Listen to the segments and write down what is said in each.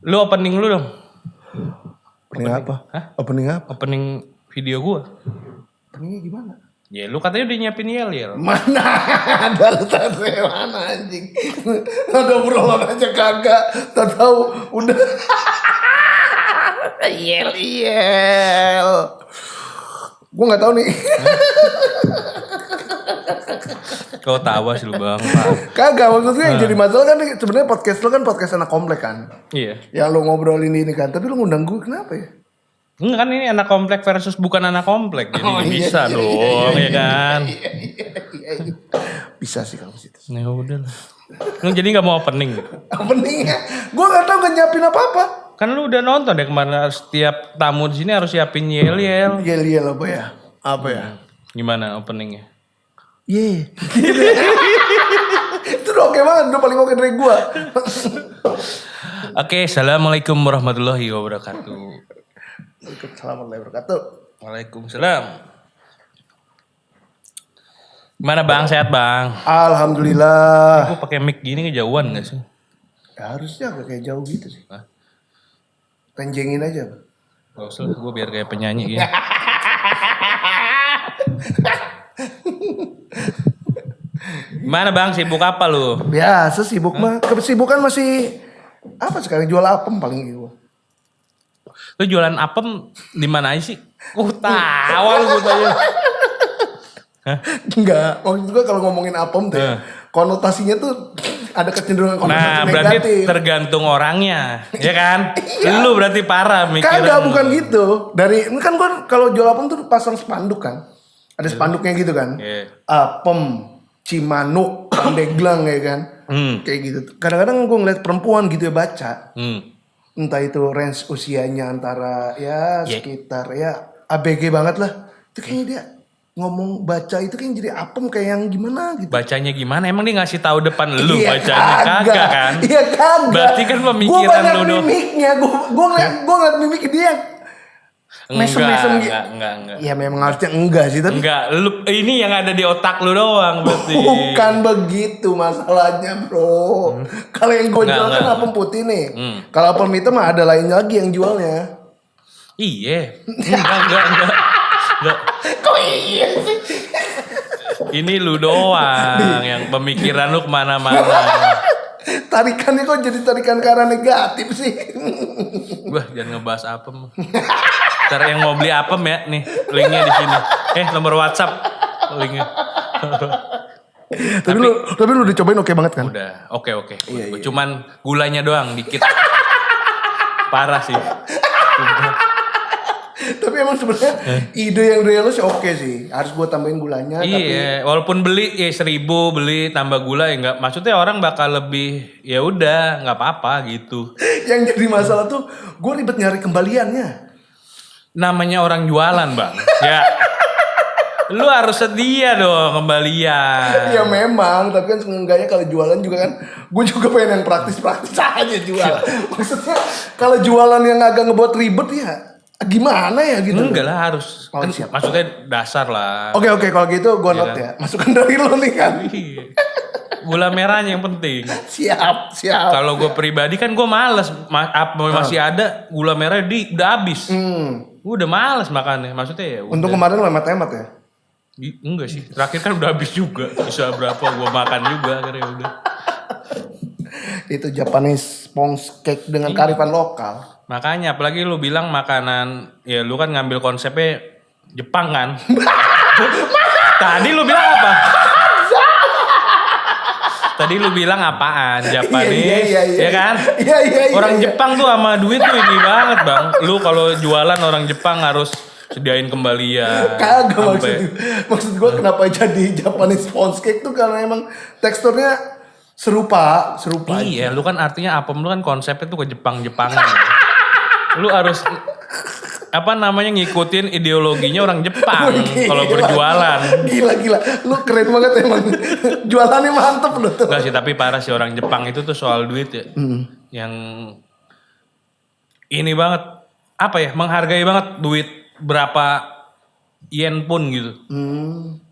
Lu opening lu dong. Opening apa? Hah? Opening apa? Opening video gua. Openingnya gimana? Ya lu katanya udah nyiapin yel-yel. Mana ada letak mana anjing? Ada obrolan aja kagak. Tak tahu udah. Yel. Gue nggak tahu nih. Kau tawa sih lu bang. Kagak, maksudnya yang jadi masalah kan sebenarnya podcast lo kan podcast anak komplek kan. Iya. Yang lo ngobrolin ini kan, tapi lo ngundang gue kenapa ya? Enggak kan ini anak komplek versus bukan anak komplek. Jadi bisa iya, dong ya kan. Iya. Bisa sih kalau situ. Ya udah lah. Lu jadi gak mau opening? Openingnya, gue nggak tahu nggak nyiapin apa-apa. Kan lu udah nonton deh kemarin setiap tamu di sini harus siapin yel-yel. Yel apa ya? Apa ya? Gimana openingnya? Ye. Itu udah oke banget, udah paling oke dari gue. Oke, assalamualaikum warahmatullahi wabarakatuh. Waalaikumsalam warahmatullahi wabarakatuh. Waalaikumsalam. Gimana bang, sehat bang? Alhamdulillah. Gue pakai mic gini kejauhan gak sih? Ya, harusnya agak kayak jauh gitu sih. Hah? Penjengin aja. Gak usah lah, gue biar kayak penyanyi gitu. Gimana bang, sibuk apa lu? Biasa sibuk mah. Kesibukan masih apa sekarang jual apem paling gitu. Lu jualan apem di mana aja sih? Tawa lu gue tanya. Enggak, maksud gue kalau ngomongin apem tuh konotasinya tuh ada kecenderungan konotasi Nah, negatif. berarti tergantung orangnya, ya kan? Lu berarti parah mikirin. Kagak, bukan gitu. Dari ini kan gue kalau jual apem tuh pasang spanduk kan. Ada spanduknya gitu kan. Apem, Cimanuk, Pandeglang ya kan. Kayak gitu. Kadang-kadang gue ngeliat perempuan gitu ya baca. Entah itu range usianya antara ya sekitar ya ABG banget lah. Itu kayaknya dia ngomong baca itu kan jadi apem kayak yang gimana gitu. Bacanya gimana? Emang dia ngasih tahu depan lu Iya, bacanya kagak kan? Iya kagak. Berarti kan pemikiran lu dong. Gue ngeliat mimik dia. Mesem-mesem gitu. Enggak. Ya memang harusnya enggak sih tapi. Enggak, lu ini yang ada di otak lu doang berarti. Bukan begitu masalahnya bro. Kalau yang gue jual kan apem putih nih. Kalau apem hitam mah ada lain lagi yang jualnya. Iya. Enggak. Kok iya sih? Ini lu doang yang pemikiran lu kemana-mana. Tarikannya kok jadi tarikan ke arah negatif sih? Wah, jangan ngebahas apem. Ntar yang mau beli apem ya, nih linknya di sini. Nomor WhatsApp linknya. tapi lu udah cobain oke banget kan? Udah, oke. Iya. Cuman gulanya doang dikit. Parah sih. Tapi emang sebenarnya ide yang dari lu sih oke sih. Harus gua tambahin gulanya. Iya, walaupun beli 1.000 beli tambah gula ya nggak. Maksudnya orang bakal lebih ya udah nggak apa-apa gitu. Yang jadi masalah tuh gue ribet nyari kembaliannya. Namanya orang jualan bang. Ya, lu harus sedia dong kembalian. Ya memang, tapi kan seenggaknya kalau jualan juga kan, gue juga pengen yang praktis-praktis aja jual. Maksudnya kalau jualan yang agak ngebuat ribet ya gimana ya gitu. Enggak lah harus. Oh, Kan siap. maksudnya dasar lah. Oke kalau gitu gue note ya. Masukan dari lo nih kan. Iya. Gula merahnya yang penting. Siap. Kalau gue pribadi kan gue males. Masih ada gula merah udah habis. Gue udah males makannya. Maksudnya ya udah. Untung kemarin lo hemat-hemat ya. Enggak sih. Terakhir kan udah habis juga. Bisa berapa gue makan juga akhirnya udah. Itu Japanese sponge cake dengan kearifan lokal. Makanya apalagi lu bilang makanan, ya lu kan ngambil konsepnya Jepang kan. Tadi lu bilang apa? Tadi lu bilang apaan? Japanese, Iya. ya kan? Iya. Orang Jepang tuh sama duit tuh ini banget bang. Lu kalau jualan orang Jepang harus sediain kembalian. Kagak maksud gue kenapa jadi Japanese sponge cake tuh karena emang teksturnya serupa. Iya, lu kan artinya apem lu kan konsepnya tuh ke Jepang-Jepangan. Lu harus ngikutin ideologinya orang Jepang kalau berjualan. Gila. Lu keren banget emang. Jualannya mantep lu tuh. Enggak sih, tapi parah sih orang Jepang itu tuh soal duit ya. Yang ini banget menghargai banget duit berapa yen pun gitu.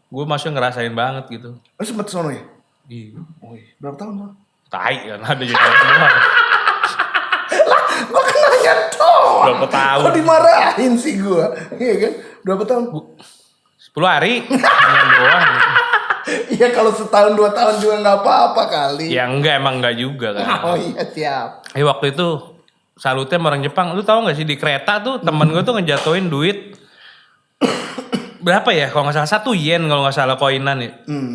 Gue masih ngerasain banget gitu. Lu sempet sono ya? Iya. Berapa tahun lo? Tai kan ada juga semua. namanya doang. Berapa tahun? Kok dimarahin sih gue? Iya kan? Berapa tahun? 10 hari. Yang doang. Iya kalau setahun 2 tahun juga nggak apa-apa kali. Ya enggak, emang enggak juga kan. Oh iya siap. Waktu itu salutnya sama orang Jepang. Lu tahu nggak sih di kereta tuh temen gue tuh ngejatuhin duit berapa ya? Kalau nggak salah 1 yen kalau nggak salah koinan ya.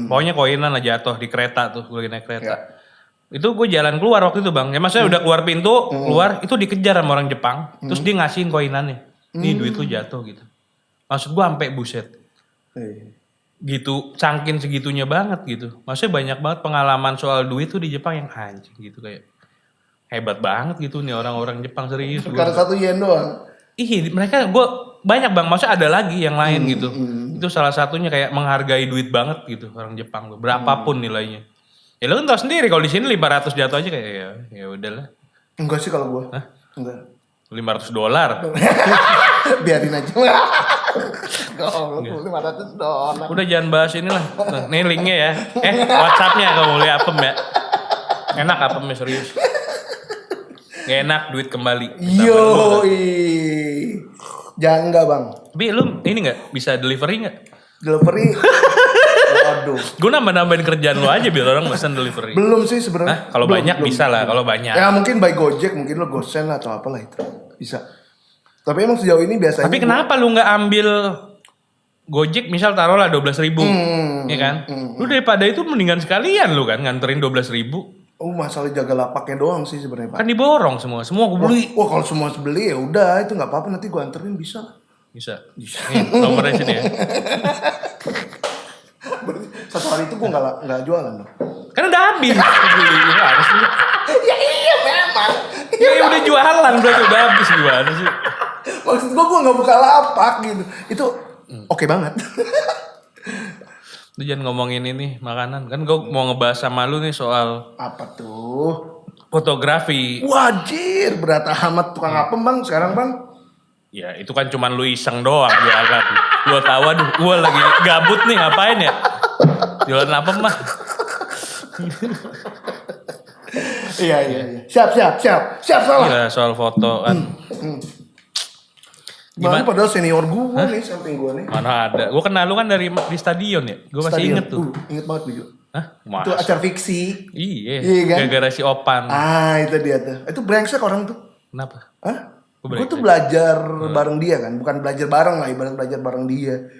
Pokoknya koinan lah jatuh di kereta tuh, gue lagi naik kereta. Ya. Itu gue jalan keluar waktu itu bang. Ya maksudnya udah keluar pintu, keluar itu dikejar sama orang Jepang. Terus dia ngasihin koinannya. Nih duit lu jatuh gitu. Maksud gue sampai buset. Gitu, cangkin segitunya banget gitu. Maksudnya banyak banget pengalaman soal duit tuh di Jepang yang anjing gitu kayak. Hebat banget gitu nih orang-orang Jepang serius. Karena 1 yen doang. Ih, mereka gue banyak bang, maksudnya ada lagi yang lain gitu. Itu salah satunya kayak menghargai duit banget gitu orang Jepang tuh, berapapun nilainya. Ya lu kan tau sendiri kalau di sini 500 jatuh aja kayak ya udahlah. Enggak sih kalau gue. Enggak. $500. Biarin aja. Oh, $500. Udah jangan bahas inilah. Nih linknya ya. WhatsAppnya kalau lihat apem ya. Enak apemnya serius. Gak enak duit kembali. Jangan enggak bang. Tapi lu ini gak bisa delivery gak? Delivery. Waduh. Gue nambah-nambahin kerjaan lu aja biar orang pesan delivery. Belum sih sebenarnya. Kalau banyak bisa lah, kalau banyak. Ya mungkin by Gojek, mungkin lo GoSend atau apalah itu. Bisa. Tapi emang sejauh ini biasanya. Tapi kenapa lu nggak ambil Gojek misal taruhlah 12.000, ya kan? Lu daripada itu mendingan sekalian lu kan nganterin 12.000. Masalah jaga lapaknya doang sih sebenarnya Pak. Kan diborong semua gue beli. Wah kalau semua beli ya udah itu nggak apa-apa nanti gua anterin bisa. Bisa. Nih, nomornya sini ya. Satu hari itu gua nggak jualan dong. Kan udah habis. Beli harus lu. Ya iya memang. Ya udah jualan berarti udah habis gimana sih? Maksud gua nggak buka lapak gitu. Itu oke banget. Lu jangan ngomongin ini makanan. Kan gue mau ngebahas sama lu nih soal Apa tuh? fotografi. Wajir berat amat tukang apem bang sekarang bang. Ya itu kan cuman lu iseng doang jualan. Gua tahu aduh gue lagi gabut nih ngapain ya? Jualan apa mah? Iya. Siap salah. Iya soal foto kan. Gimana padahal senior gue nih samping gue nih. Mana ada? Gue kenal lu kan di stadion ya. Gue masih inget tuh. Inget banget Bijo. Hah? Itu acara fiksi. Iya. Kan? Gara-gara si Opan. Itu dia tuh. Itu brengsek orang tuh. Kenapa? Hah? Gue tuh belajar bareng dia kan. Bukan belajar bareng lah. Ibarat belajar bareng dia.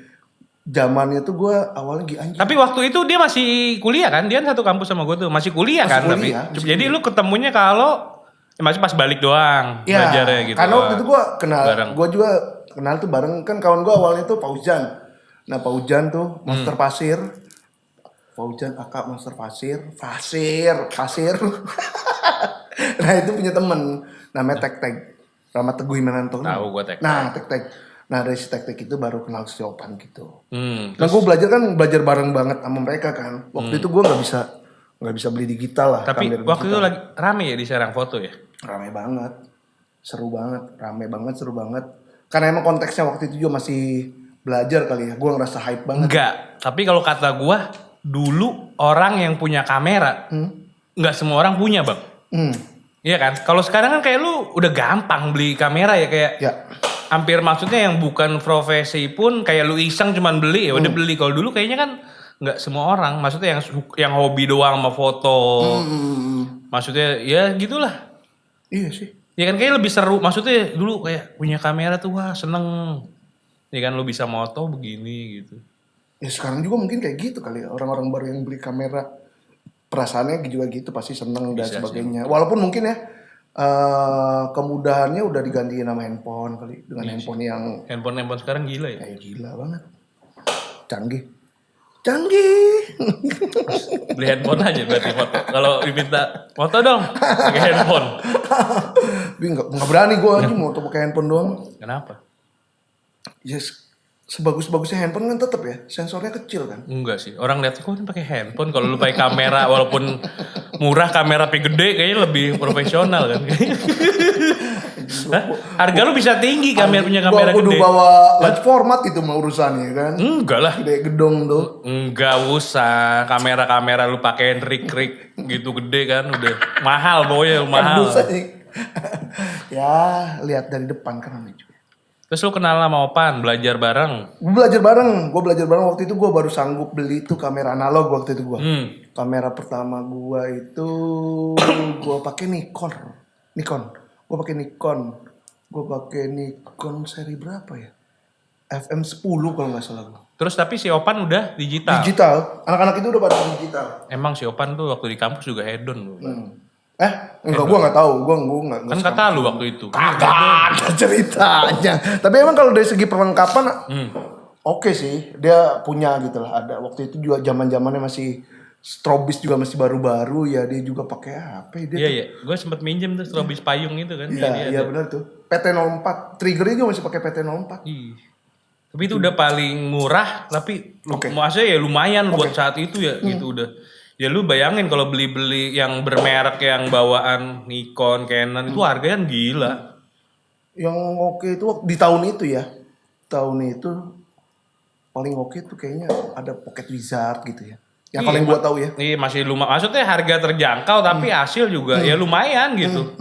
Zamannya tuh gue awalnya anjing. Tapi waktu itu dia masih kuliah kan? Dia kan satu kampus sama gue tuh. Masih kuliah kan? Jadi lu ketemunya kalau masih pas balik doang belajarnya gitu. Karena waktu itu gue kenal. Gue juga kenal tuh bareng. Kan kawan gue awalnya tuh Fauzan. Nah Fauzan tuh Monster Pasir. Fauzan akak Monster Pasir. Pasir. Nah itu punya temen. Namanya Tek. Rahmat Teguh Himananto. Tahu gue Tek. Nah Tek. Nah dari si Tek itu baru kenal si Opan gitu. Nah gue belajar bareng banget sama mereka kan. Waktu itu gue nggak bisa beli digital lah. Tapi waktu itu lagi rame ya di Serang foto ya? Rame banget. Seru banget. Seru banget. Karena emang konteksnya waktu itu juga masih belajar kali ya. Gue ngerasa hype banget. Enggak. Tapi kalau kata gue, dulu orang yang punya kamera, nggak semua orang punya bang. Iya kan? Kalau sekarang kan kayak lu udah gampang beli kamera ya kayak. Ya. Hampir maksudnya yang bukan profesi pun kayak lu iseng cuman beli ya udah beli. Kalau dulu kayaknya kan nggak semua orang. Maksudnya yang hobi doang sama foto. Maksudnya ya gitulah. Iya sih. Ya kan kayak lebih seru. Maksudnya dulu kayak punya kamera tuh wah seneng. Ya kan lu bisa moto begini gitu. Ya sekarang juga mungkin kayak gitu kali ya. Orang-orang baru yang beli kamera. Perasaannya juga gitu pasti seneng dan sebagainya. Walaupun mungkin ya kemudahannya udah digantiin sama handphone kali. Dengan handphone yang... Handphone sekarang gila ya? Gila banget. Canggih. Beli handphone aja berarti foto. Kalau diminta foto dong pakai handphone. Tapi nggak berani gue aja mau pakai handphone doang. Kenapa? Yes, sebagus-bagusnya handphone kan tetap ya sensornya kecil kan. Enggak sih. Orang lihat kok pakai handphone. Kalau lu pakai kamera walaupun murah kamera tapi gede kayaknya lebih profesional kan. Harga lu bisa tinggi punya kamera gede. Gua udah bawa large format itu mah urusannya kan. Enggak lah. Gede gedong tuh. Enggak usah. Kamera lu pakein rig gitu gede kan udah mahal pokoknya mahal. Ya lihat dari depan kan namanya juga. Terus lu kenal sama Opan, belajar bareng. Gue belajar bareng waktu itu gue baru sanggup beli itu kamera analog waktu itu gue. Kamera pertama gue itu gue pakai Nikon. Gue pakai Nikon seri berapa ya? FM10 kalau nggak salah gue. Terus tapi si Opan udah digital. Anak-anak itu udah pada digital. Emang si Opan tuh waktu di kampus juga hedon lu. Enggak, gue nggak tahu, gue nggak. Kan kata lu waktu itu. Kagak ada ceritanya. Tapi emang kalau dari segi perlengkapan, oke sih, dia punya gitu lah. Ada waktu itu juga zaman-zamannya masih strobis juga masih baru-baru ya, dia juga pakai apa ya? Iya, gue sempet minjem tuh strobis payung itu kan. Iya benar tuh. PT04, triggernya juga masih pakai PT04. Iya. Tapi itu udah paling murah, tapi maksudnya ya lumayan buat saat itu ya gitu udah. Ya lu bayangin kalau beli-beli yang bermerek yang bawaan Nikon, Canon itu harganya kan gila. Yang oke itu di tahun itu ya. Tahun itu paling oke tuh kayaknya ada Pocket Wizard gitu ya. Yang paling gua tahu ya. Iya masih lumayan. Maksudnya harga terjangkau tapi hasil juga ya lumayan gitu.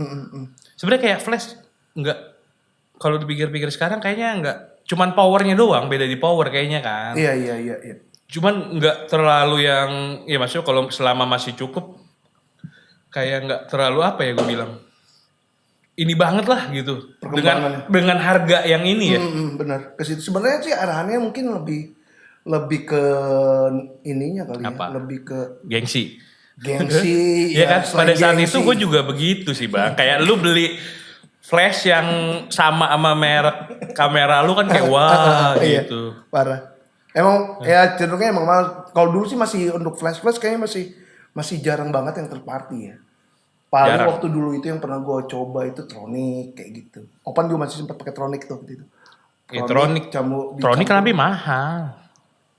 Sebenarnya kayak flash enggak, kalau dipikir-pikir sekarang kayaknya enggak, cuman powernya doang, beda di power kayaknya kan. Iya. Cuman nggak terlalu yang, ya maksudnya kalau selama masih cukup, kayak nggak terlalu apa ya gue bilang, ini banget lah gitu, dengan harga yang ini ya. Benar. Ke situ sebenarnya sih arahannya mungkin lebih ke ininya kali apa? Ya, lebih ke gengsi. Ya kan pada saat itu gue juga begitu sih bang, kayak lu beli flash yang sama merek kamera lu kan kayak wah gitu. Iya, parah. Emang ya cenderungnya emang kalau dulu sih masih untuk flash kayaknya masih jarang banget yang third party ya. Paling waktu dulu itu yang pernah gue coba itu Tronic kayak gitu. Opan juga masih sempat pakai Tronic tuh waktu itu. Tronic kan lebih mahal.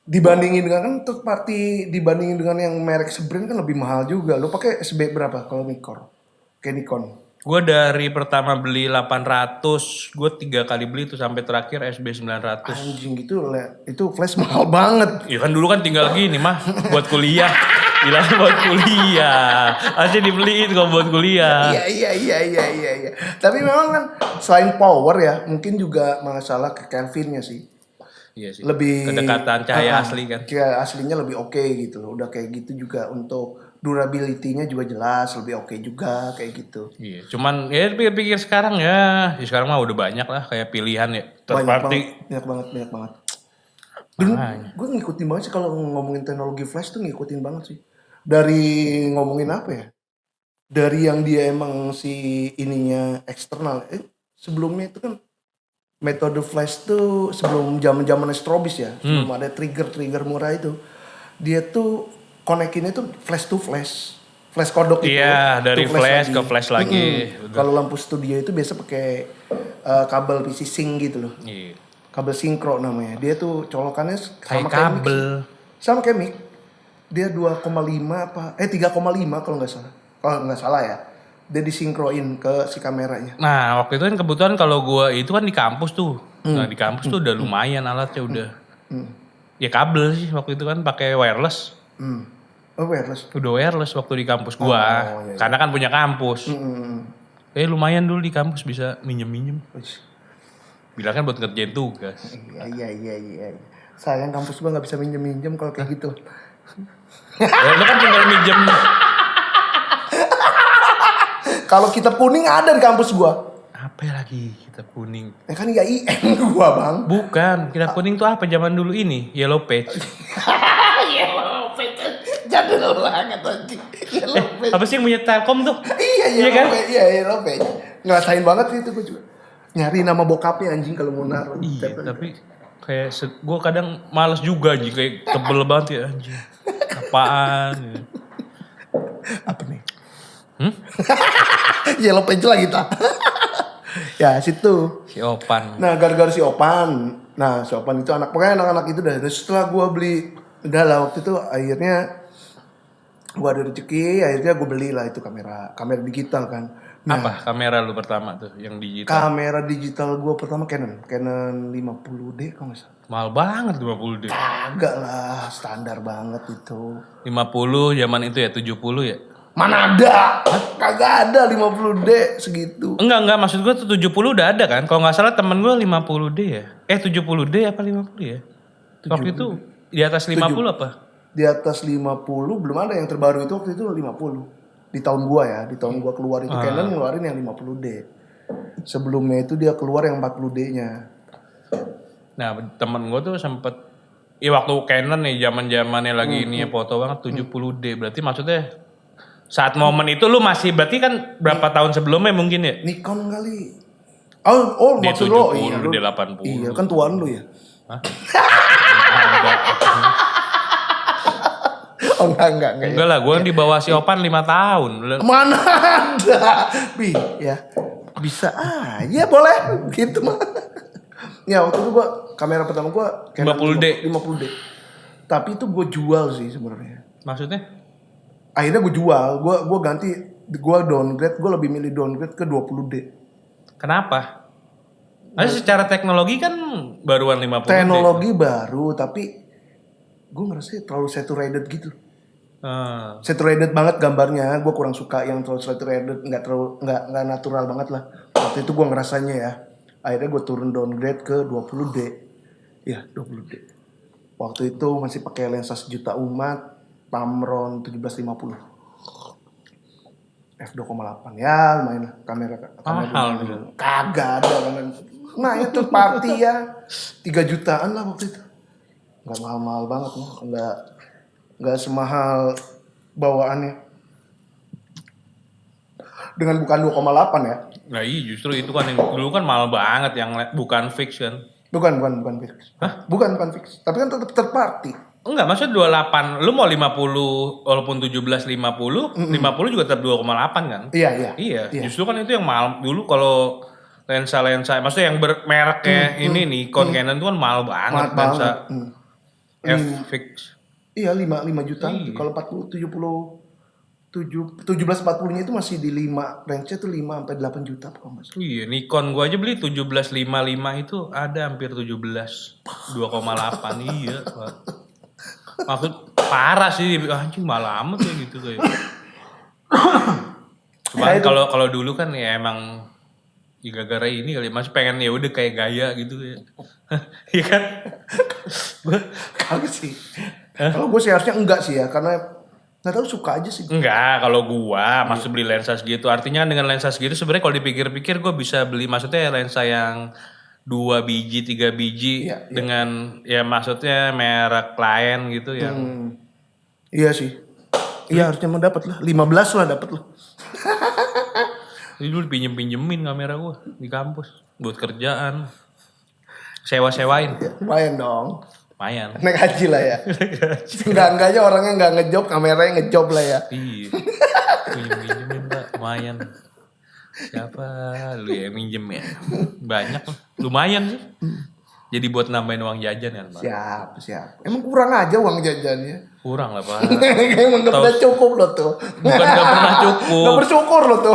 Dibandingin dengan kan third party, dibandingin dengan yang merek sebrand kan lebih mahal juga. Lo pakai SB berapa kalau Nikon? Kayak Nikon. Gue dari pertama beli 800, gue 3 kali beli tuh sampai terakhir SB 900. Anjing gitu, itu flash mahal banget. Iya kan dulu kan tinggal gini mah buat kuliah. Bilang buat kuliah. Aja dibeliin kalau buat kuliah. Iya. Tapi memang kan selain power ya, mungkin juga masalah ke Kelvinnya sih. Iya sih. Lebih kedekatan cahaya asli kan. Cahaya aslinya lebih oke gitu loh. Udah kayak gitu juga untuk durability-nya juga jelas lebih oke juga kayak gitu. Iya, cuman ya pikir-pikir sekarang ya sekarang mah udah banyak lah kayak pilihan ya. Banyak banget. Dan gue ngikutin banget sih kalau ngomongin teknologi flash tuh ngikutin banget sih. Dari ngomongin apa ya? Dari yang dia emang si ininya eksternal. Sebelumnya itu kan metode flash tuh sebelum zaman strobis ya. Sebelum ada trigger murah itu. Dia tuh konekinnya tuh flash to flash kodok itu. Iya, dari flash ke flash lagi. Kalau lampu studio itu biasa pakai kabel PC sync gitu loh. Iya. Kabel sinkro namanya. Dia tuh colokannya sama kayak kabel. Sama kayak mic. Dia 2,5 apa? 3,5 kalau nggak salah. Kalau nggak salah ya. Dia disinkroin ke si kameranya. Nah, waktu itu kan kebetulan kalau gua itu kan di kampus tuh. Nah, di kampus tuh udah lumayan alatnya udah. Ya kabel sih waktu itu kan pakai wireless. Oh wireless? Udah wireless waktu di kampus gua. Iya. Karena kan punya kampus. Lumayan dulu di kampus bisa minjem-minjem. Bilang kan buat ngerjain tugas. Iya. Sayang kampus gua gak bisa minjem-minjem kalau kayak gitu. Lu kan tinggal minjem. Kalau kitab kuning ada di kampus gua. Apa lagi kitab kuning? Kan IAIN gua bang. Bukan, kitab kuning tuh apa zaman dulu ini? Yellow Page. Jadul banget anjing. Apa sih yang punya Telkom tuh? Iya kan? Iya Page. Ngerasain banget sih itu gue juga. Nyari nama bokapnya anjing kalau mau naruh. Iya, tapi kayak gue kadang males juga anjing, kayak tebel banget ya anjing. Apaan? Apa nih? Yellow Page lagi kita. Ya situ. Si Opan. Nah gara-gara si Opan. Nah si Opan itu pokoknya anak-anak itu dah. Setelah gue beli, udah lah waktu itu akhirnya gue ada rezeki, akhirnya gue beli lah itu kamera digital kan. Nah, apa kamera lu pertama tuh yang digital? Kamera digital gue pertama Canon 50D kalau nggak salah. Mahal banget 50D. Kagak lah, standar banget itu. 50 zaman itu ya 70 ya? Mana ada? Kagak ada 50D segitu. Enggak, maksud gue tuh 70 udah ada kan? Kalau nggak salah temen gue 50D ya. 70D apa 50 ya? Waktu itu di atas 50 apa? Di atas 50 belum ada, yang terbaru itu waktu itu 50. Di tahun gua ya, di tahun gua keluar itu Canon ngeluarin yang 50D. Sebelumnya itu dia keluar yang 40D-nya. Nah, temen gue tuh sempet waktu Canon nih zaman-zamannya lagi ini foto banget 70D. Berarti maksudnya saat momen itu lu masih berarti kan berapa tahun sebelumnya mungkin ya? Nikon kali. Oh Dia maksud lo 70, dia 80. Iya kan tuan lu ya. Hah? Oh enggak. Enggak lah, gue di bawah si Opan 5 tahun. Mana ada. Ya. Bisa aja boleh gitu mah. Ya waktu itu gua kamera pertama gua 50D. 50D. Tapi itu gua jual sih sebenarnya. Maksudnya? Akhirnya gue jual, gue ganti, gue downgrade, gue lebih milih downgrade ke 20D. Kenapa? Secara teknologi kan baruan 50D. Teknologi baru, tapi gue ngerasa terlalu saturated gitu. Saturated banget gambarnya, gue kurang suka yang terlalu saturated, nggak natural banget lah. Waktu itu gue ngerasanya ya. Akhirnya gue turun downgrade ke 20D. Ya 20D. Waktu itu masih pakai lensa 1 juta umat. Tamron 1750 f2,8 ya lumayan lah kamera mahal dulu. Kagak ada kan. Nah itu party ya 3 jutaan lah waktu itu. Nggak mahal-mahal banget mah, nggak semahal bawaannya. Dengan bukan 2,8 ya. Nah iya justru itu kan yang dulu kan mahal banget yang bukan fix kan. Bukan fix. Hah? Bukan fix. Tapi kan tetap third party. Enggak, maksudnya 28, lu mau 50 walaupun 17 50, 50 juga tetap 2,8 kan? Iya. Justru kan itu yang mahal dulu kalau lensa-lensa, maksudnya yang bermereknya ini Nikon Canon itu kan mahal banget lensa F fix. Iya 5 juta. Iya. Kalau 1740-nya itu masih di 5, range-nya tuh 5 sampai 8 juta kalau enggak salah. Iya, Nikon gua aja beli 1755 itu ada hampir 17 2,8 iya. Maksud parah sih, anjing malah amat ya gitu kayak. Cuman kalau dulu kan ya emang ya gara-gara ini kali masih pengen ya udah kayak gaya gitu ya. Iya kan? Gue kagak sih. Kalau gue sih harusnya enggak sih ya, karena nggak tahu suka aja sih. Enggak, kalau gua maksud beli lensa segitu. Artinya dengan lensa segitu sebenarnya kalau dipikir-pikir gua bisa beli maksudnya lensa yang 2 biji, 3 biji dengan ya maksudnya merek klien gitu yang. Iya sih. Iya harusnya mau dapat lah. 15 lah dapat lah. Ini dulu pinjemin kamera gua di kampus buat kerjaan. Sewa-sewain. Ya, lumayan dong. Lumayan. Naik haji lah ya. Enggaknya orangnya enggak ngejob, kameranya ngejob lah ya. Iya. Pinjemin Pak, lumayan. Siapa lu ya minjem ya? Banyak lah. Lumayan sih. Jadi buat nambahin uang jajan kan Pak? Siap. Emang kurang aja uang jajannya. Kurang lah Pak. Emang gak pernah cukup lo tuh. Bukan gak pernah cukup. Gak bersyukur lo tuh.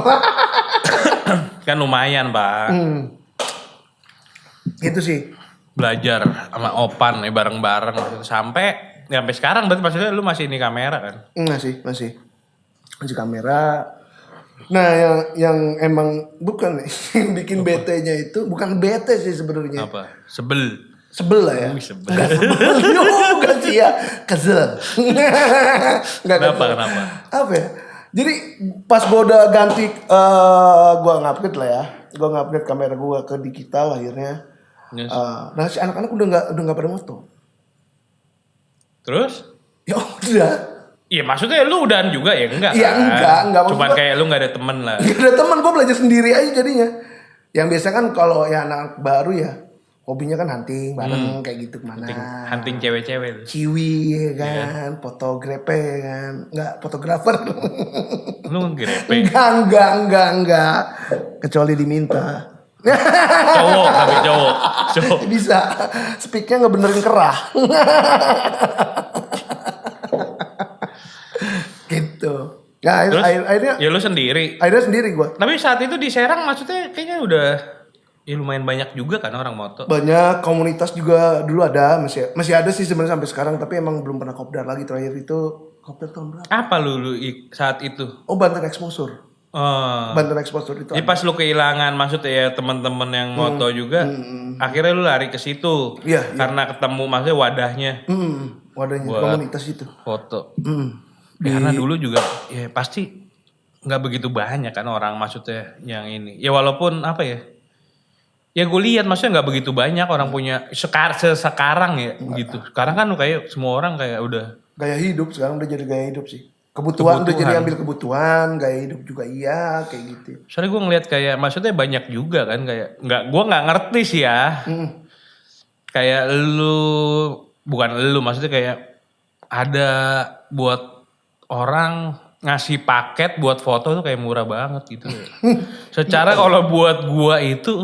Kan lumayan Pak. Itu sih. Belajar sama Opan nih bareng-bareng. Sampai sekarang berarti maksudnya lu masih ini kamera kan? Masih kamera. Nah yang emang bukan yang bikin bete-nya itu bukan bete sih sebenarnya. Apa? Sebel lah ya. Sebel. Enggak sebel juga sih ya. Kesel. Kenapa? Apa ya? Jadi pas gue udah ganti gue ngupgrade lah ya. Gue ngupgrade kamera gue ke digital akhirnya. Yes. Nah si anak-anak udah nggak pada moto. Terus? Ya udah. Iya maksudnya lu udahan juga ya? Enggak Iya kan? enggak. Cuman kayak lu gak ada temen lah. Gak ada temen, gue belajar sendiri aja jadinya. Yang biasa kan kalau ya anak baru ya hobinya kan hunting bareng kayak gitu kemana. Hunting cewek-cewek tuh. Ciwi ya kan, fotografer ya kan. Enggak, fotografer. Lu ngerepe? Enggak. Kecuali diminta. Cowok. Bisa. Speaknya ngebenerin kerah. Gitu. Nah, akhirnya ya lu sendiri. Akhirnya sendiri gue. Tapi saat itu di Serang maksudnya kayaknya udah ya lumayan banyak juga kan orang moto. Banyak komunitas juga dulu ada, masih ada sih sebenarnya sampai sekarang, tapi emang belum pernah kopdar lagi. Terakhir itu Kopdar tahun berapa? Apa lu saat itu? Oh, Banten Exposure. Oh. Banten Exposure itu. Jadi pas lu kehilangan maksudnya ya teman-teman yang moto juga, akhirnya lu lari ke situ. Iya. Karena ketemu maksudnya wadahnya. Wadahnya Buat komunitas itu. Foto. Karena dulu juga ya pasti nggak begitu banyak kan orang maksudnya yang ini. Ya walaupun apa ya? Ya gue lihat maksudnya nggak begitu banyak orang punya sekarang ya gitu. Sekarang kan kayak semua orang kayak udah Gaya hidup sekarang udah jadi gaya hidup sih. Kebutuhan udah jadi ambil kebutuhan, gaya hidup juga iya kayak gitu. Soalnya gue ngeliat kayak maksudnya banyak juga kan kayak gue nggak ngerti sih ya. Kayak bukan lu maksudnya kayak ada buat orang ngasih paket buat foto tuh kayak murah banget gitu. Secara kalau buat gua itu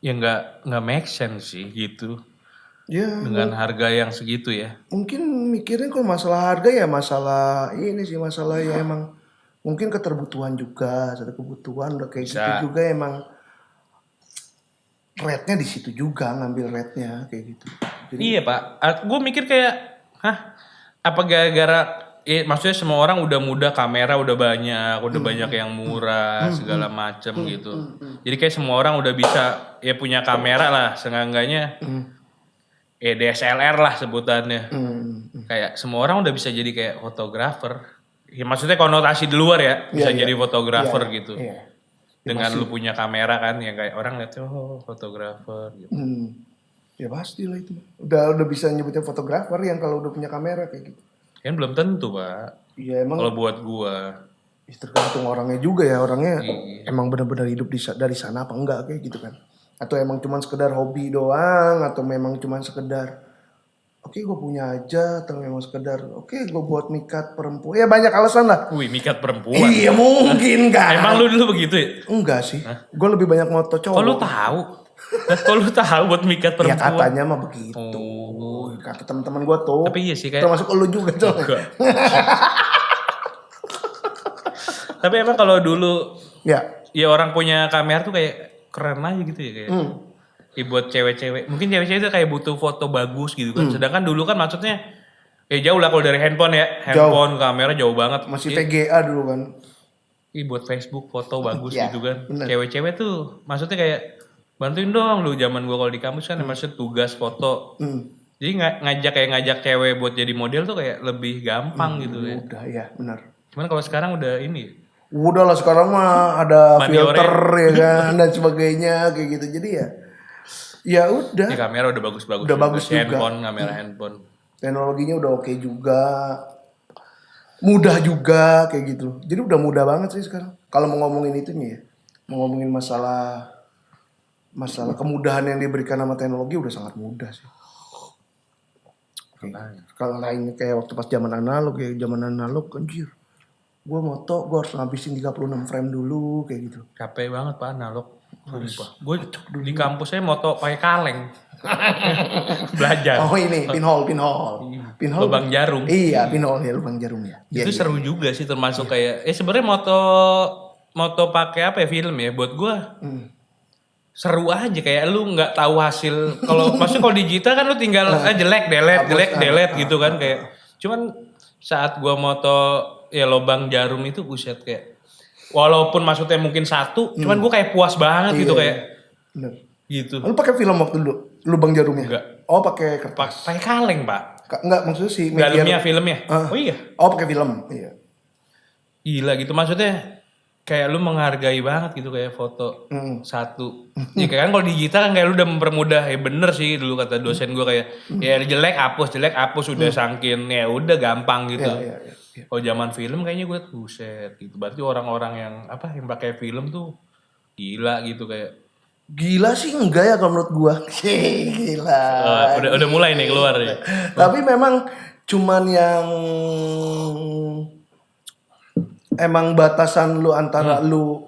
ya nggak make sense sih gitu. Ya, dengan harga yang segitu ya. Mungkin mikirnya kalau masalah harga ya masalah ini sih, masalah ya emang mungkin keterbutuhan juga, ada kebutuhan udah kayak gitu juga emang rate-nya di situ juga, ngambil rate-nya kayak gitu. Jadi, iya Pak, gue mikir kayak, apa gara-gara, maksudnya semua orang udah mudah, kamera udah banyak yang murah segala macem gitu. Jadi kayak semua orang udah bisa ya punya kamera lah, seenggaknya DSLR lah sebutannya. Kayak semua orang udah bisa jadi kayak fotografer. Ya maksudnya konotasi di luar ya, bisa jadi fotografer gitu. Dengan lu punya kamera kan, yang kayak orang lihat oh fotografer gitu. Ya pasti lah itu. Udah bisa nyebutnya fotografer yang kalau udah punya kamera kayak gitu. Kan belum tentu Pak. Iya emang. Kalau buat gua. Tergantung orangnya juga ya, orangnya emang benar-benar hidup dari sana apa enggak kayak gitu kan. Atau emang cuma sekedar hobi doang, atau memang cuma sekedar oke, gue punya aja, atau memang sekedar oke gue buat mikat perempuan. Ya banyak alasan lah. Wih, mikat perempuan. Iya mungkin kan. Emang lu dulu begitu ya? Enggak sih. Gue lebih banyak moto cowok. Kok lu tahu? Kok lu tahu buat mikat perempuan? Ya katanya mah begitu. Kata teman-teman gue tuh. Tapi iya sih kayak termasuk lu juga tuh. Tapi emang kalau dulu ya orang punya kamera tuh kayak keren aja gitu ya kayak. Ya buat cewek-cewek. Mungkin cewek-cewek itu kayak butuh foto bagus gitu kan. Sedangkan dulu kan maksudnya jauh lah kalau dari handphone ya. Handphone, kamera jauh banget. Masih VGA dulu kan. Buat Facebook foto bagus gitu kan. Bener. Cewek-cewek tuh maksudnya kayak bantuin dong lu zaman gua kalau di kampus kan maksudnya tugas foto. Jadi ngajak cewek buat jadi model tuh kayak lebih gampang gitu ya. Udah ya benar. Cuman kalau sekarang udah ini. Udah lah sekarang mah ada filter ya kan dan sebagainya kayak gitu. Jadi ya udah. Ya kamera udah bagus-bagus. Udah bagus juga. Handphone, kamera handphone. Teknologinya udah oke juga. Mudah juga kayak gitu. Jadi udah mudah banget sih sekarang. Kalau mau ngomongin itunya ya. Mau ngomongin masalah kemudahan yang diberikan sama teknologi udah sangat mudah sih. Kalau lainnya kayak waktu pas zaman analog anjir. Gue moto, gue harus ngabisin 36 frame dulu kayak gitu. Capek banget Pak analog. Gue di kampus saya moto pakai kaleng. Belajar. Oh ini pinhole. Lubang jarum. Iya pinhole ya lubang jarum ya. Itu seru juga sih termasuk kayak sebenarnya moto pakai apa ya film ya buat gue. Seru aja kayak lu nggak tahu hasil. Kalau maksudnya kalau digital kan lu tinggal jelek delete gitu kan kayak. Cuman saat gue moto ya lubang jarum itu buset kayak walaupun maksudnya mungkin satu cuman gue kayak puas banget gitu kayak bener. Gitu. Lu pakai film waktu dulu lubang jarumnya? Enggak. Oh pakai kertas. Pakai kaleng Pak. Enggak maksudnya sih dalamnya filmnya. Oh iya. Oh pakai film. Iya. Gila gitu maksudnya kayak lu menghargai banget gitu kayak foto satu. Ya kan kalau digital kan kayak lu udah mempermudah ya bener sih dulu kata dosen gue kayak ya jelek hapus udah sangkin ya udah gampang gitu. Iya. Kalau zaman film kayaknya gue buset gitu. Berarti orang-orang yang yang pakai film tuh gila gitu kayak. Gila sih enggak ya kalau menurut gua. Gila. Udah mulai nih keluar ya. Tapi memang cuman yang emang batasan lu antara lu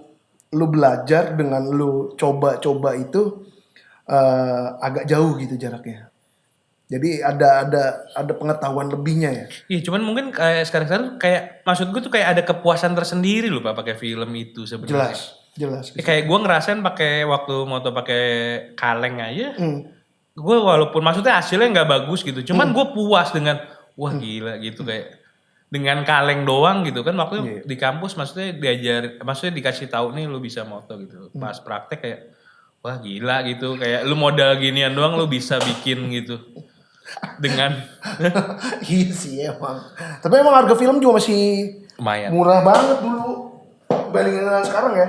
belajar dengan lu coba-coba itu agak jauh gitu jaraknya. Jadi ada pengetahuan lebihnya ya. Iya, cuman mungkin kayak sekarang kayak maksud gue tuh kayak ada kepuasan tersendiri loh Pak pakai film itu sebenarnya. Jelas. Kayak gue ngerasain pakai waktu moto pakai kaleng aja. Gue walaupun maksudnya hasilnya nggak bagus gitu, cuman gue puas dengan wah gila gitu kayak dengan kaleng doang gitu kan waktu di kampus maksudnya dikasih tahu nih lu bisa moto gitu. Pas praktek kayak wah gila gitu kayak lu modal ginian doang lu bisa bikin gitu. Dengan Iya sih emang. Tapi emang harga film juga masih lumayan. murah banget dulu dibandingin dengan sekarang ya.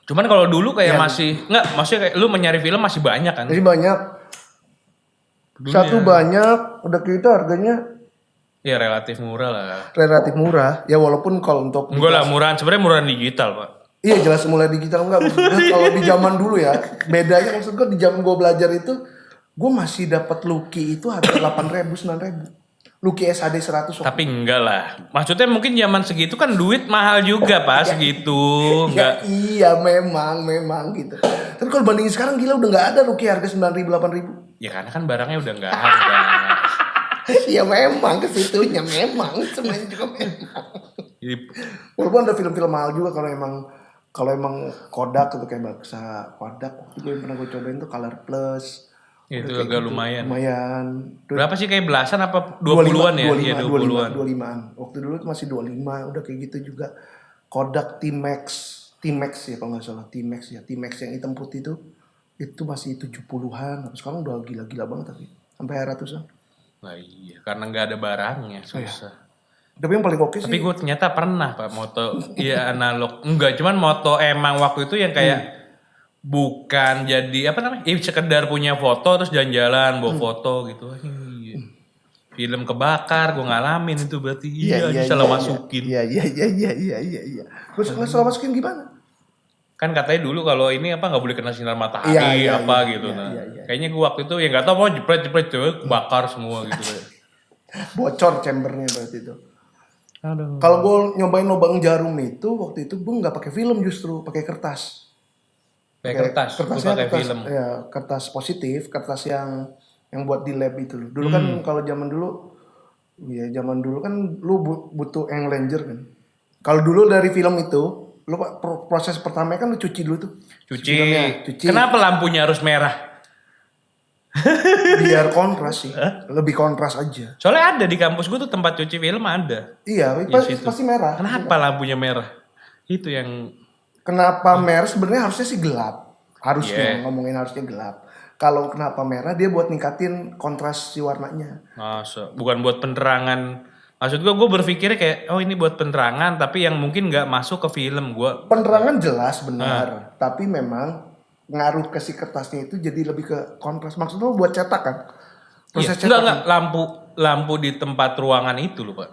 Cuman kalau dulu kayak maksudnya kayak lu mencari film masih banyak kan? Masih banyak. Satu banyak, udah gitu harganya ya relatif murah lah. relatif murah. Ya walaupun kalau untuk Enggak lah murahan, sebenarnya murahan digital pak. Iya jelas mulai digital enggak. Maksud gue kalau di zaman dulu ya, bedanya maksud gue di zaman gue belajar itu, gue masih dapat Lucky itu harga 8.000 9.000. Lucky SHD 100. Tapi enggak lah. Maksudnya mungkin zaman segitu kan duit mahal juga pak segitu. Ya, iya memang gitu. Tapi kalau bandingin sekarang gila udah nggak ada Lucky harga 9.000 8.000. Ya karena kan barangnya udah nggak harga. Ya memang ke situnya memang sebenarnya juga memang. Walaupun ada film-film mahal juga kalau emang Kodak itu kayak Baksa Kodak waktu gue pernah gue cobain tuh Color Plus. Itu agak gitu, lumayan. Berapa sih kayak belasan apa 20-an ya? 25-an. Waktu dulu tuh masih 25, udah kayak gitu juga. Kodak T-Max ya kalau nggak salah. T-Max yang hitam putih itu masih 70-an. Sekarang udah gila-gila banget tapi sampai ratusan. Nah iya, karena nggak ada barangnya susah. Tapi yang paling oke sih. Tapi gue ternyata pernah pak moto, iya analog. Enggak, cuman moto emang waktu itu yang kayak bukan jadi apa namanya? Sekedar punya foto terus jalan-jalan bawa foto gitu. Film kebakar, gue ngalamin itu berarti salah masukin. Iya. Terus salah masukin gimana? Kan katanya dulu kalau ini apa nggak boleh kena sinar matahari gitu. Kayaknya gue waktu itu ya nggak tahu mau jepret kebakar semua gitu. Bocor chambernya berarti itu. Kalau gue nyobain lubang jarum itu waktu itu gue nggak pakai film justru pakai kertas. Kertasnya film. Ya, kertas positif, kertas yang buat di lab itu loh. Dulu kan kalau zaman dulu kan lu butuh ink langer kan. Kalau dulu dari film itu, lu proses pertama kan lu cuci dulu tuh. Cuci. Kenapa lampunya harus merah? Biar kontras sih. Lebih kontras aja. Soalnya ada di kampus gue tuh tempat cuci film ada. Iya, pasti merah. Kenapa lampunya merah? Itu yang kenapa merah sebenarnya harusnya sih gelap. Harusnya ngomongin harusnya gelap. Kalau kenapa merah dia buat ningkatin kontras si warnanya. Masa bukan buat penerangan. Maksud gue berpikirnya kayak ini buat penerangan tapi yang mungkin nggak masuk ke film gue. Penerangan jelas benar, tapi memang ngaruh ke si kertasnya itu jadi lebih ke kontras. Maksud lu buat cetak kan? Proses cetak. Enggak lampu di tempat ruangan itu loh, Pak.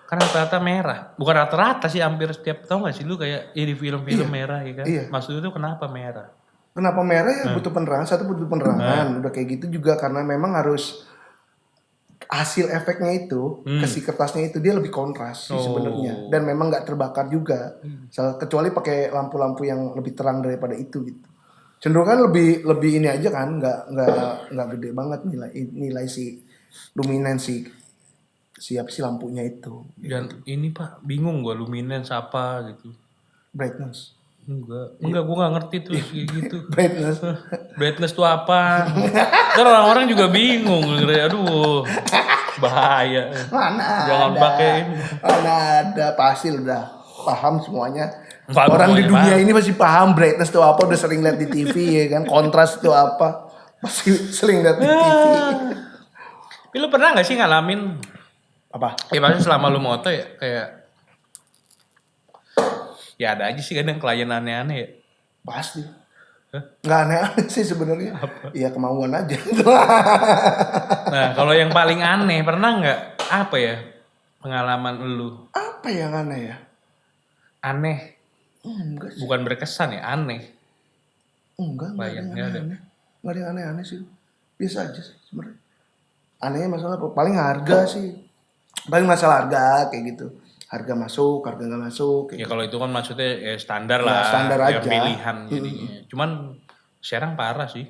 Kan rata-rata merah. Bukan rata-rata sih, hampir setiap tau gak sih lu kayak di film-film merah ya kan? Iya. Maksudnya itu kenapa merah? Kenapa merah ya butuh penerangan, satu butuh penerangan. Udah kayak gitu juga karena memang harus hasil efeknya itu ke si kertasnya itu dia lebih kontras sih sebenarnya. Dan memang nggak terbakar juga. Kecuali pakai lampu-lampu yang lebih terang daripada itu gitu. Cenderung kan lebih ini aja kan, nggak gede banget nilai si luminansi siapa sih lampunya itu. Dan ini Pak, bingung gua luminance apa gitu. Brightness. Enggak, gue gak ngerti tuh kayak gitu. Brightness tuh apa? Terus orang-orang juga bingung. Aduh, bahaya. Jangan pakai ini. Mana ada, pasti udah paham semuanya. Orang di dunia ini pasti paham brightness tuh apa, udah sering lihat di TV ya kan. Kontras tuh apa, pasti sering lihat di TV. Tapi lu pernah gak sih ngalamin apa? Ya pasti selama lu moto ya kayak ya ada aja sih kadang klien aneh-aneh ya. Pasti. Nggak aneh-aneh sih sebenarnya. Iya kemauan aja. Nah kalau yang paling aneh pernah nggak apa ya pengalaman lu? Apa yang aneh ya? Aneh. Enggak sih. Bukan berkesan ya, aneh. Enggak ada yang aneh-aneh sih. Biasa aja sih sebenarnya. Anehnya masalah paling harga sih. Paling masalah harga kayak gitu. Harga masuk, harga nggak masuk. Ya kalau itu kan maksudnya ya standar lah. Standar aja. Pilihan jadinya. Cuman Serang parah sih.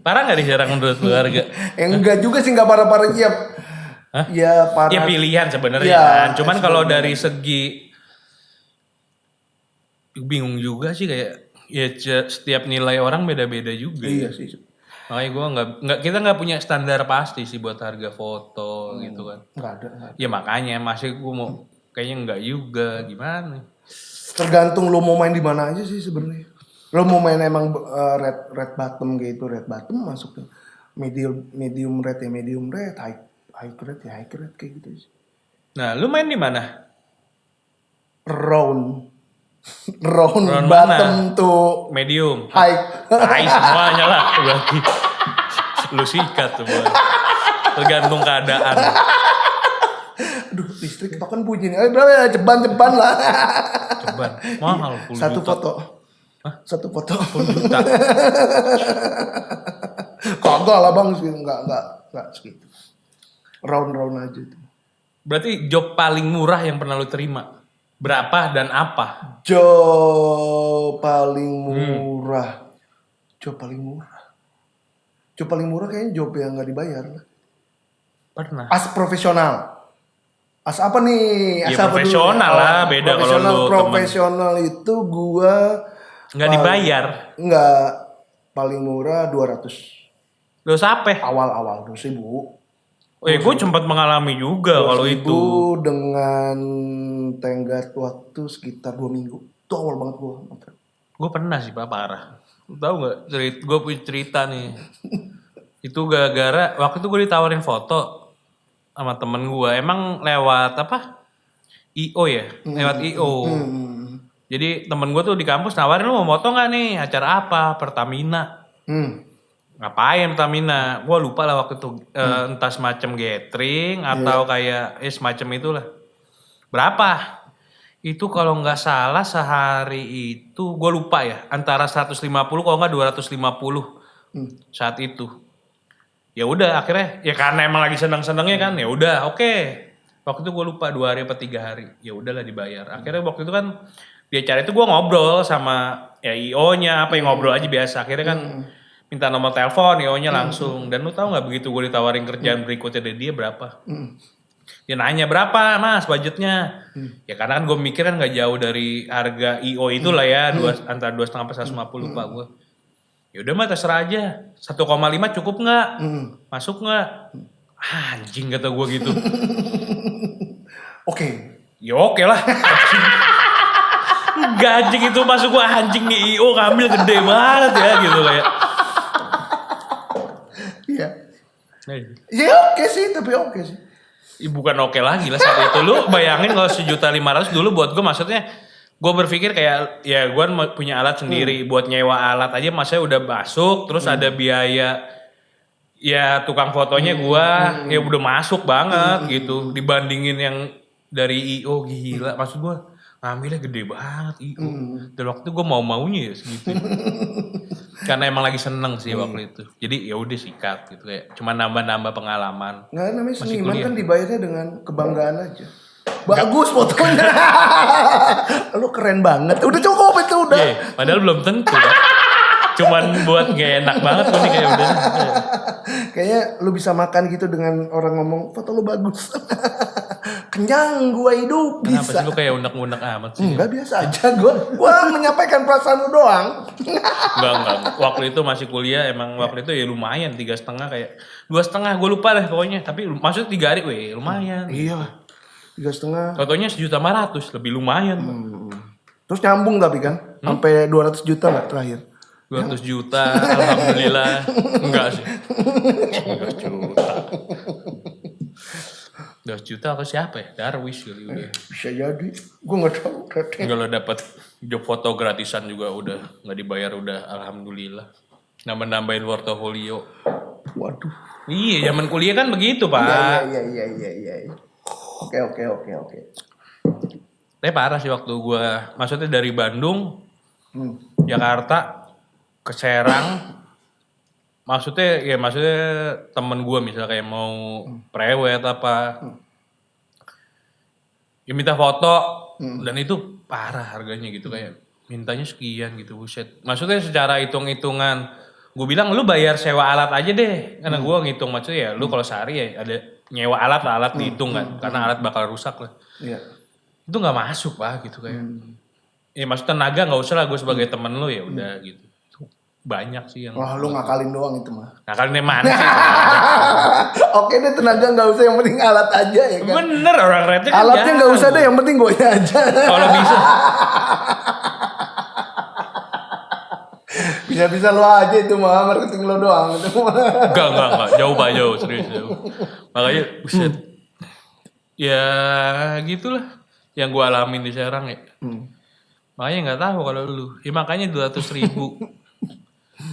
Parah nggak di Serang menurut lu harga? Enggak juga sih, nggak parah-parah aja. Ya parah. Ya pilihan sebenarnya kan. Cuman kalau dari segi bingung juga sih kayak ya setiap nilai orang beda-beda juga. Iya sih. Makanya gue kita nggak punya standar pasti sih buat harga foto gitu kan. Nggak ada. Ya makanya masih gue mau kayaknya nggak juga gimana. Tergantung lo mau main di mana aja sih sebenarnya. Lo mau main emang red bottom gitu, red bottom masuk ke medium red ya medium red, high red ya high red kayak gitu sih. Nah, lu main di mana? Round Round bottom mana? tuh Medium. high. Tai semuanya lah berarti. Lu sikat semua. Tergantung keadaan. Aduh, listrik token bunyi nih. Berapa ya? Ceban lah. Ceban. Mahal 10 Satu juta. foto. Hah? Satu foto. 10 juta. Kagak lah bang, enggak segitu. Round aja tuh. Berarti job paling murah yang pernah lu terima? Berapa dan apa? Job paling murah. Job paling murah kayaknya job yang nggak dibayar. Pernah. As profesional. As apa nih? As Ya apa profesional dulu? lah, beda kalau lu profesional itu gua nggak dibayar. Nggak, paling murah 200. Lu sampai? Awal 2.000. Oh ya gue sempat mengalami juga kalau itu. Dengan tenggat waktu sekitar 2 minggu. Itu awal banget gua. Gue pernah sih Pak, parah. Lu tahu nggak? Gue punya cerita nih. Itu gara-gara waktu itu gue ditawarin foto sama temen gue. Emang lewat apa? IO ya? Lewat IO. Jadi temen gue tuh di kampus nawarin, lu mau foto nggak nih? Acara apa? Pertamina. Ngapain Pertamina? Gue lupa lah waktu itu. Entah semacam gathering atau kayak semacam itulah. Berapa? Itu kalau nggak salah sehari itu gue lupa ya. Antara 150 kalau nggak 250 saat itu. Ya udah akhirnya ya karena emang lagi seneng-senengnya kan ya udah oke. Waktu itu gue lupa 2 hari apa 3 hari. Ya udahlah dibayar. Akhirnya waktu itu kan di acara itu gue ngobrol sama ya IO-nya apa yang ngobrol aja biasa. Akhirnya kan minta nomor telepon IO-nya langsung. Dan lu tahu nggak begitu gue ditawarin kerjaan berikutnya dari dia berapa? Dia nanya berapa mas budgetnya? Ya karena kan gue mikir kan nggak jauh dari harga IO itulah ya. Antara 2,5 sampai 150 lupa gue. Ya udah mah terserah aja. 1,5 cukup nggak? Masuk nggak? Anjing kata gue gitu. Oke. Ya oke lah. Enggak anjing itu masuk gue anjing nih IO ngambil gede banget ya gitu kayak. Iya. Ya oke sih tapi oke sih. Bukan oke lagi lah saat itu. Lu bayangin kalau 1.500.000 dulu buat gue maksudnya gue berpikir kayak ya gue punya alat sendiri buat nyewa alat aja masanya udah masuk terus ada biaya ya tukang fotonya gue ya udah masuk banget gitu dibandingin yang dari IO gila maksud gue ngambilnya gede banget IO dan waktu itu gue maunya ya segitu karena emang lagi seneng sih waktu itu jadi ya udah sikat gitu kayak cuma nambah pengalaman. Nggak namanya seniman kan dibayarnya dengan kebanggaan aja. Bagus fotonya. Lu keren banget. Udah cukup itu udah. Yeah, padahal belum tentu kan. Cuman buat gak enak banget gue nih kayak udah. Kayaknya lu bisa makan gitu dengan orang ngomong foto lu bagus. Kenyang gua hidup bisa. Kenapa sih lu kayak unek-unek amat sih? Enggak biasa aja gua menyampaikan perasaan lu doang. Enggak. Waktu itu masih kuliah emang waktu itu ya lumayan 3,5 kayak 2,5 gue lupa deh pokoknya. Tapi maksudnya 3 hari lumayan. Iya lah. 3,5. Fotonya 1.500.000 lebih lumayan. Terus nyambung tapi kan sampai 200 juta nggak terakhir? 200 juta, alhamdulillah. Enggak sih. 200 juta. 200 juta ke siapa ya? Darwish kali udah. Bisa jadi. Gue nggak tahu. Enggak lo dapet job foto gratisan juga udah nggak dibayar udah alhamdulillah. Nambahin portofolio. Waduh. Iya, zaman kuliah kan begitu, Pak. Iya. Oke. Tapi parah sih waktu gue, maksudnya dari Bandung, Jakarta, ke Serang, maksudnya temen gue misalnya kayak mau prewed apa, ya minta foto, dan itu parah harganya gitu kayak mintanya sekian gitu, buset. Maksudnya secara hitung-hitungan, gue bilang lu bayar sewa alat aja deh, karena gue ngitung maksudnya ya lu kalau sehari ya ada nyewa alat dihitung kan, karena alat bakal rusak lah. Iya. Itu nggak masuk Pak gitu kayak. Ya maksud tenaga nggak usah lah gue sebagai temen lu ya udah gitu. banyak sih yang. Wah, lu ngakalin doang itu mah. Ngakalin mana sih? Oke deh, tenaga nggak usah, yang penting alat aja ya kan. Bener, orang rednya kan Alatnya nggak usah deh, yang penting gue aja. Kalau bisa. Bisa-bisa lo aja itu mah, marketing lo doang itu mah. Enggak. Jauh Pak, jauh. Serius jauh. Makanya, buset. Ya gitulah yang gue alamin di Serang ya. Makanya nggak tahu kalau lu. Ya makanya 200.000.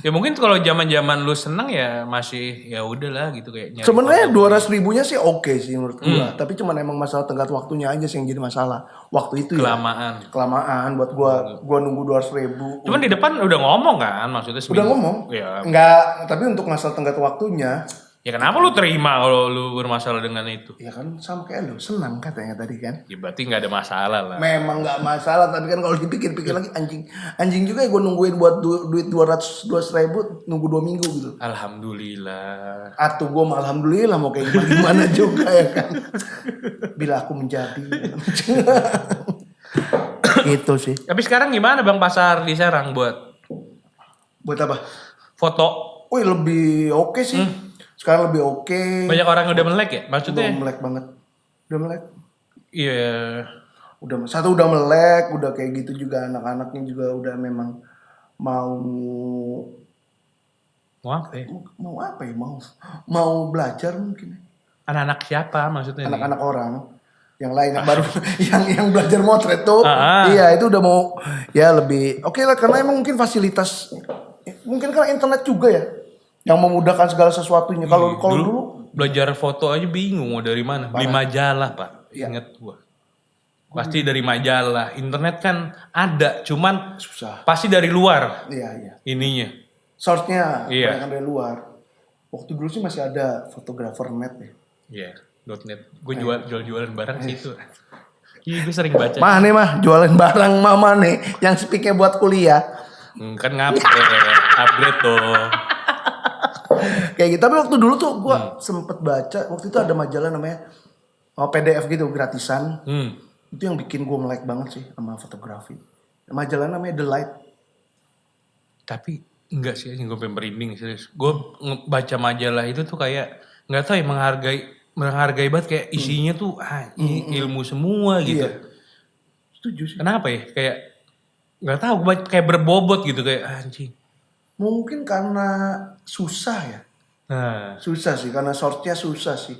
Ya mungkin kalau zaman lu seneng ya masih ya udahlah gitu kayak nyari. Sebenarnya 200.000-nya sih oke sih menurut gua, tapi cuman emang masalah tenggat waktunya aja sih yang jadi masalah. Waktu itu kelamaan buat gua nunggu 200.000. Cuman di depan udah ngomong kan, maksudnya seminggu. Udah ngomong? Ya. Enggak, tapi untuk masalah tenggat waktunya. Ya kenapa lu terima kalau lu bermasalah dengan itu? Ya kan sama kayak lu, senang katanya tadi kan. Ya berarti nggak ada masalah lah. Memang nggak masalah, tapi kan kalau dipikir-pikir lagi anjing juga ya gue nungguin buat duit 200.000 nunggu 2 minggu gitu. Alhamdulillah. Atau gue mah alhamdulillah mau kayak gimana juga ya kan. Bila aku menjadi. Gitu sih. Tapi sekarang gimana Bang pasar di Serang buat apa? foto? Wih, lebih oke sih. Sekarang lebih oke. Banyak orang udah melek ya? Maksudnya? Udah melek banget. Udah melek. Iya. Udah melek, udah kayak gitu juga anak-anaknya juga udah memang mau apa ya? Mau belajar mungkin. Anak-anak siapa maksudnya? Anak-anak orang yang lain yang baru yang belajar motret tuh. Iya, itu udah mau ya lebih oke lah, karena emang mungkin fasilitas, mungkin karena internet juga ya yang memudahkan segala sesuatunya. Kalau dulu belajar foto aja bingung mau dari mana. Beli majalah Pak. Ingat gua. Pasti dari majalah. Internet kan ada, cuman susah. Pasti dari luar. Iya. Ininya. Source-nya kebanyakan dari luar. Waktu dulu sih masih ada fotografer net ya. Iya, .net. Gue jualan barang sih itu. Iya, gue sering baca. Mah nih mah jualan barang mama nih yang speaknya buat kuliah. Kan upgrade tuh. Kayak gitu. Tapi waktu dulu tuh gue sempet baca, waktu itu ada majalah namanya PDF gitu gratisan. Itu yang bikin gue melek banget sih sama fotografi. Majalah namanya The Light. Tapi enggak sih, gue merinding serius. Gue baca majalah itu tuh kayak nggak tahu ya, menghargai banget, kayak isinya tuh ilmu semua gitu. Iya. Setuju sih. Kenapa ya? Kayak nggak tahu, kayak berbobot gitu kayak anjing. Mungkin karena susah ya. Susah sih, karena source-nya susah sih.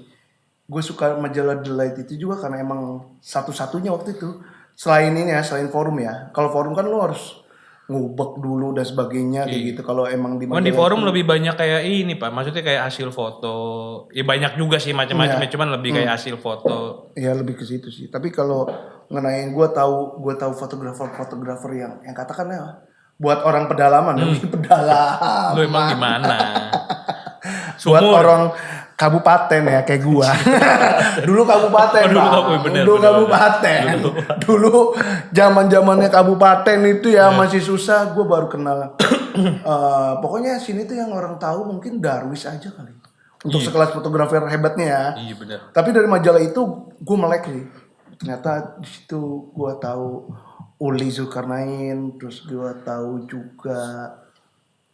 Gue suka majalah The Light itu juga karena emang satu-satunya waktu itu. Selain ini ya, selain forum ya. Kalau forum kan lo harus ngubek dulu dan sebagainya kayak gitu. Kalau emang di majalah di forum itu lebih banyak kayak ini Pak. Maksudnya kayak hasil foto. Ya banyak juga sih macam-macam, cuman lebih kayak hasil foto. Iya, lebih ke situ sih. Tapi kalau ngenain gue tahu fotografer yang katakannya buat orang pedalaman, lebih pedalaman. Lu emang gimana? Buat orang kabupaten ya kayak gua. Dulu kabupaten. Dulu kabupaten. Dulu zaman-zamannya kabupaten itu ya masih susah, gua baru kenal. Pokoknya sini tuh yang orang tahu mungkin Darwis aja kali. Untuk sekelas fotografer hebatnya ya. Iya benar. Tapi dari majalah itu gua melek sih. Ternyata di situ gua tahu Uli Zulkarnain, terus gua tahu juga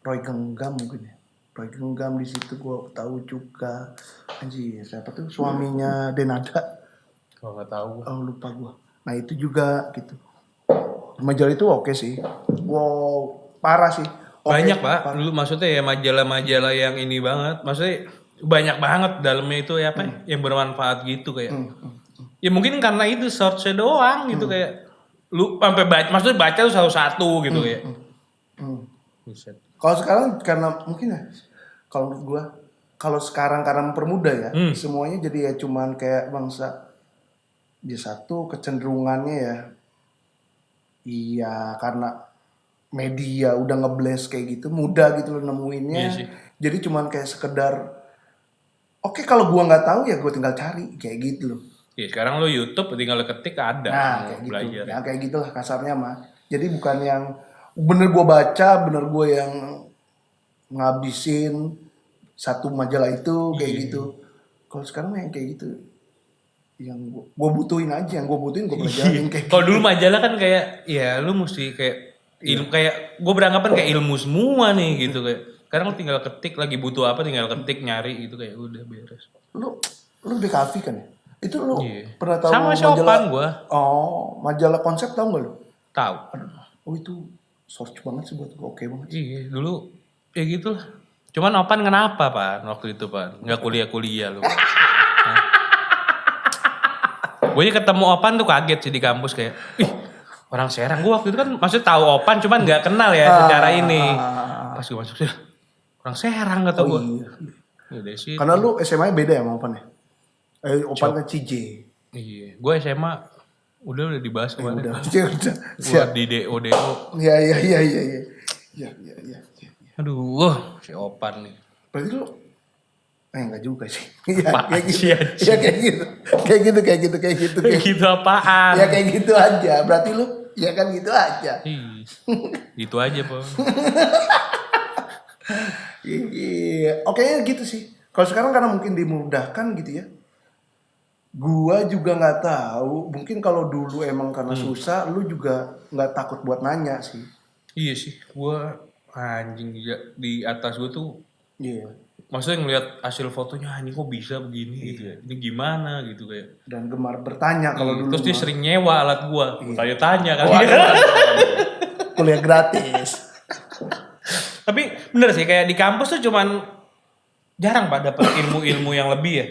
Roy Genggam mungkin ya. Roy Genggam di situ gue tahu juga. Anjir, siapa tuh suaminya Denada? Gua nggak tahu. Oh, lupa gue. Nah itu juga gitu. Majalah itu oke sih. Wow, parah sih. Banyak Pak. Dulu maksudnya ya majalah-majalah yang ini banget. Maksudnya banyak banget dalamnya itu ya apa? Yang bermanfaat gitu kayak. Ya mungkin karena itu source-nya doang gitu kayak. Lu sampai baca, maksudnya baca tuh satu-satu gitu kayak. Buset. Kalau sekarang karena mungkin ya, kalau menurut gue, kalau sekarang karena mempermudah ya, semuanya jadi ya cuman kayak bangsa. Dia satu kecenderungannya ya, iya karena media udah ngeblast kayak gitu, mudah gitu loh nemuinnya. Iya, jadi cuman kayak sekedar, oke, kalau gue nggak tahu ya gue tinggal cari kayak gitu loh. Ya sekarang lo YouTube tinggal ketik ada. Nah kayak gitu, belajar. Ya kayak gitulah kasarnya mah. Jadi bukan yang bener gue baca, bener gue yang ngabisin satu majalah itu kayak gitu. Kalau sekarang yang kayak gitu, yang gue butuhin aja, yang gue butuhin gue pelajarin kayak. Kalau dulu majalah kan kayak, ya lu mesti kayak ilmu kayak gue beranggapan kayak ilmu semua nih gitu kayak. Sekarang lu tinggal ketik lagi butuh apa tinggal ketik nyari gitu kayak udah beres. Lu DKV kan ya? Itu lu pernah tahu sama si Opan gue. Oh, majalah konsep tahu nggak lu? Tahu. Oh itu search banget sih buat gue, oke banget. Iya dulu ya gitu lah. Cuman Opan kenapa Pan waktu itu Pan? Nggak kuliah lu. Gue ketemu Opan tuh kaget sih di kampus kayak, ih orang Serang. Gue waktu itu kan maksudnya tahu Opan cuman nggak kenal ya secara ini. Pas gue masuk sih, orang Serang kata gue. Iya. Karena lu SMA beda ya sama Opan ya? Opan kan CJ. Iya, gue SMA udah dibahas kemarin. Udah. Gue di DO. Iya. Aduh, si Opan nih. Berarti lu enggak juga sih. Iya kayak gitu. Kayak gitu apaan? Ya kayak gitu aja. Berarti lu ya kan gitu aja. Gitu aja, Po. Iya, oke gitu sih. Kalau sekarang karena mungkin dimudahkan gitu ya. Gua juga nggak tahu. Mungkin kalau dulu emang karena susah, lu juga nggak takut buat nanya sih. Iya sih, gua anjing di atas gua tuh. Iya. Maksudnya ngeliat hasil fotonya anjing kok bisa begini gitu ya. Ini gimana gitu kayak. Dan gemar bertanya kalau dulu. Terus dia sering nyewa alat gua. Tanya-tanya kan. Kuliah gratis. Tapi bener sih kayak di kampus tuh cuman jarang Pak dapet ilmu-ilmu yang lebih ya.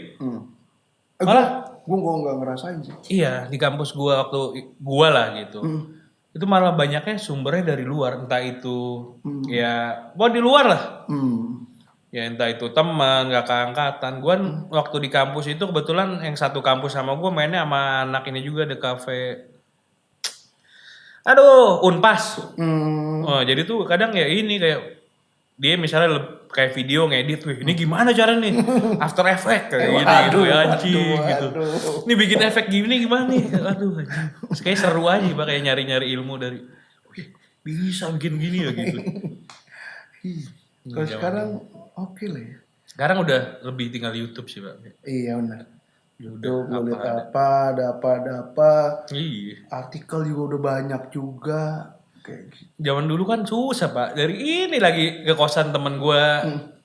Malah gue nggak ngerasain sih. Iya di kampus gua waktu gua lah gitu. Itu malah banyaknya sumbernya dari luar, entah itu ya di luar lah. Ya entah itu teman, kakak angkatan. Gua waktu di kampus itu kebetulan yang satu kampus sama gua mainnya sama anak ini juga di kafe. Aduh, Unpas. Oh, jadi tuh kadang ya ini kayak dia misalnya kayak video ngedit, wih ini gimana cara nih After Effect kayak gini gitu ya anjing gitu. Ini bikin efek gini gimana nih? Aduh anjing. Kayak seru aja Pak kayak nyari-nyari ilmu dari wih bisa bikin gini ya gitu. Kalau sekarang oke lah ya. Sekarang udah lebih tinggal YouTube sih Pak. Iya benar. YouTube gue lihat ada apa. Iya. Artikel juga udah banyak juga. Kayak gitu. Zaman dulu kan susah Pak. Dari ini lagi ke kosan temen gue.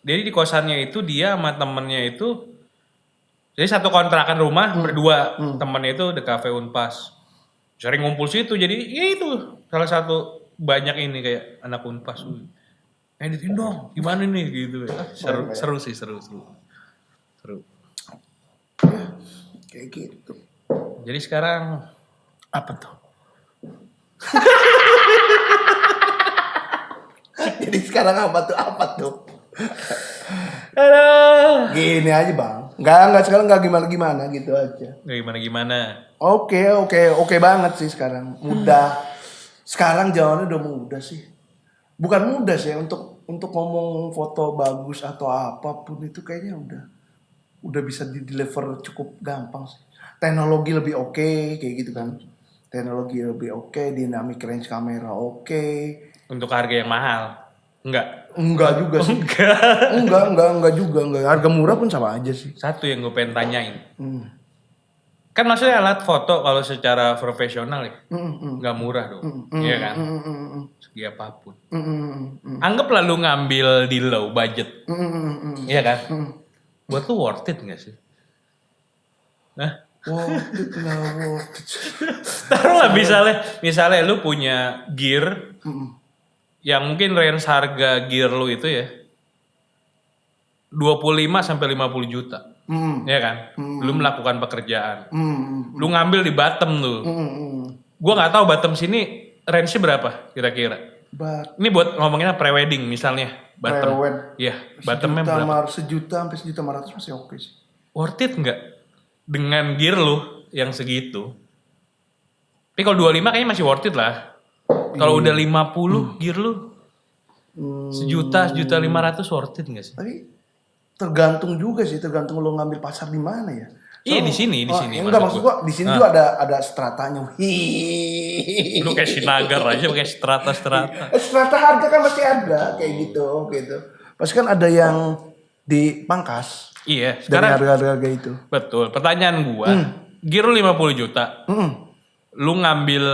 Jadi di kosannya itu dia sama temennya itu. Jadi satu kontrakan rumah berdua. Temennya itu di Cafe Unpas. Sering ngumpul situ. Jadi ya itu salah satu banyak ini kayak anak Unpas. Editin dong. Gimana nih gitu. Seru sih seru. Kayak gitu. Jadi sekarang apa tuh? Jadi sekarang apa tuh? Aduh. Gini aja bang. Enggak sekarang enggak gimana gitu aja. Gak gimana. Oke banget sih sekarang. Mudah. Sekarang jawabannya udah mudah sih. Bukan mudah sih untuk ngomong foto bagus atau apapun itu kayaknya udah bisa di deliver cukup gampang sih. Teknologi lebih oke kayak gitu kan. Teknologi lebih oke, dynamic range kamera oke. Untuk harga yang mahal? Enggak juga sih. Enggak juga. Harga murah pun sama aja sih. Satu yang gue pengen tanyain. Kan maksudnya alat foto kalau secara profesional ya, nggak murah dong. Iya kan? Segi apapun. Anggaplah lu ngambil di low budget. Iya kan? Buat lu worth it gak sih? Nah? Worth it. Taruhlah misalnya lu punya gear yang mungkin range harga gear lu itu ya 25-50 juta. Ya kan? Lu melakukan pekerjaan. Lu ngambil di bottom tuh. Gua nggak tahu bottom sini range-nya berapa kira-kira. Ini buat ngomongin pre-wedding misalnya. Bottom. Iya, bottomnya berapa? 1 juta sampai 1.500.000 masih oke sih. Worth it nggak? Dengan gear lu yang segitu. Tapi kalau 25 kayaknya masih worth it lah. Kalau udah 50 gear lu 1.500.000 worth it nggak sih? Tapi tergantung juga sih, tergantung lo ngambil pasar di mana ya. Iya di sini. Enggak maksud gua di sini juga ada stratanya. Lu kayak Sinagar aja pakai strata. Strata harga kan pasti ada kayak gitu. Pasti kan ada yang dipangkas. Iya, sekarang dari harga itu. Betul. Pertanyaan gua, gear lu 50 juta. Lu ngambil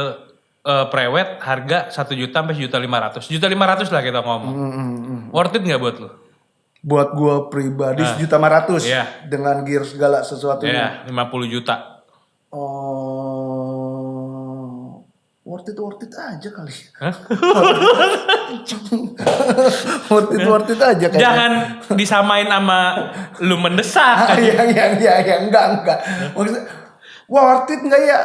prewed harga 1 juta sampai 1.500.000. 1.500.000 lah kita ngomong. Worth it nggak buat lu? Buat gue pribadi 1.500.000 Iya. dengan gear segala sesuatunya. Iya, 50 juta. Worth it aja kali. Hah? worth it aja kayaknya. Jangan disamain sama lu mendesak. Ya, enggak. Maksudnya, worth it enggak ya?